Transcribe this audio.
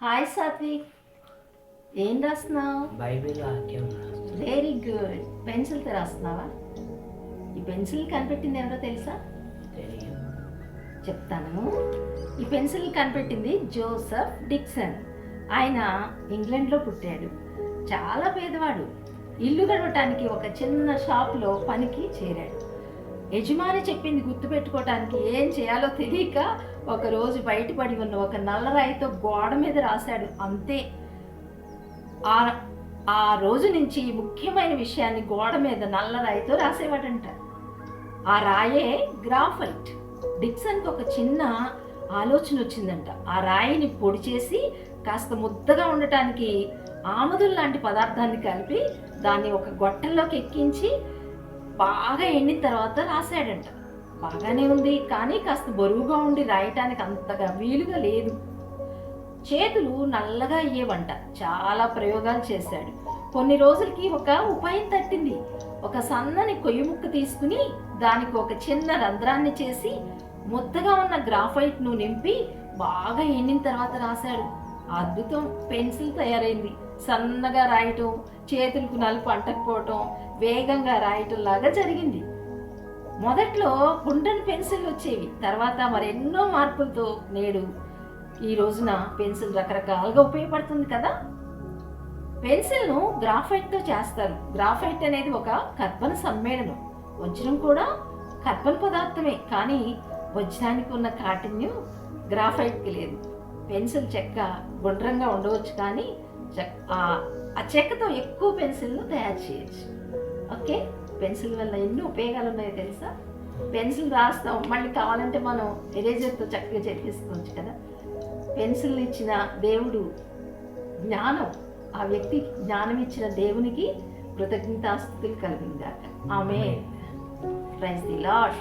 Hi Satvik, ఏం రాస్తున్నావు? Bible వాక్యం. Very good. పెన్సిల్తో రాస్తున్నావా? ఈ పెన్సిల్ కనిపెట్టింది ఎవరో తెలుసా? తెలియదు. చెప్తాను. ఈ పెన్సిల్ కనిపెట్టింది జోసెఫ్ డిక్సన్. ఆయన ఇంగ్లాండ్లో పుట్టాడు. చాలా పేదవాడు. ఇల్లు గడవటానికి ఒక చిన్న షాప్లో పనికి చేరాడు. యజమాని చెప్పింది గుర్తుపెట్టుకోవటానికి ఏం చేయాలో తెలియక ఒకరోజు బయటపడి ఉన్న ఒక నల్లరాయితో గోడ మీద రాశాడు. అంతే. ఆ రోజు నుంచి ముఖ్యమైన విషయాన్ని గోడ మీద నల్లరాయితో రాసేవాడంట. ఆ రాయే గ్రాఫైట్. డిక్సన్కి ఒక చిన్న ఆలోచన వచ్చిందంట. ఆ రాయిని పొడి చేసి కాస్త ముద్దగా ఉండటానికి ఆముదం లాంటి పదార్థాన్ని కలిపి దాన్ని ఒక గొట్టంలోకి ఎక్కించి బాగా ఎండిన తర్వాత రాశాడంట. బాగానే ఉంది, కానీ కాస్త బరువుగా ఉండి రాయటానికి అంతగా వీలుగా లేదు. చేతులు నల్లగా అయ్యేవంట. చాలా ప్రయోగాలు చేశాడు. కొన్ని రోజులకి ఒక ఉపాయం తట్టింది. ఒక సన్నని కొయ్యి ముక్క తీసుకుని దానికి ఒక చిన్న రంధ్రాన్ని చేసి ముద్దగా ఉన్న గ్రాఫైట్ను నింపి బాగా ఎండిన తర్వాత రాశాడు. అద్భుతం! పెన్సిల్ తయారైంది. సన్నగా రాయటం, చేతులకు నలుపు అంటకపోవటం, వేగంగా రాయటం లాగా జరిగింది. మొదట్లో గుండ్రని పెన్సిల్ వచ్చేవి. తర్వాత మరెన్నో మార్పులతో నేడు ఈ రోజున పెన్సిల్ రకరకాలుగా ఉపయోగపడుతుంది కదా. పెన్సిల్ను గ్రాఫైట్తో చేస్తారు. గ్రాఫైట్ అనేది ఒక కర్బన సమ్మేళనం. వజ్రం కూడా కర్బన పదార్థమే, కానీ వజ్రానికి ఉన్న కాఠిన్యం గ్రాఫైట్కి లేదు. పెన్సిల్ చెక్క గుండ్రంగా ఉండవచ్చు, కానీ ఆ చెక్కతో ఎక్కువ పెన్సిల్ను తయారు చేయొచ్చు. ఓకే, పెన్సిల్ వల్ల ఎన్ని ఉపయోగాలు ఉన్నాయో తెలుసా? పెన్సిల్ రాస్తాం, మళ్ళీ కావాలంటే మనం ఎరేజర్తో చక్కగా చెక్కేసుకోవచ్చు కదా. పెన్సిల్ ఇచ్చిన దేవుడు జ్ఞానం, ఆ వ్యక్తి జ్ఞానం ఇచ్చిన దేవునికి కృతజ్ఞతాస్తుతులు కలిగిందాక. ఆమేన్. Praise the lord.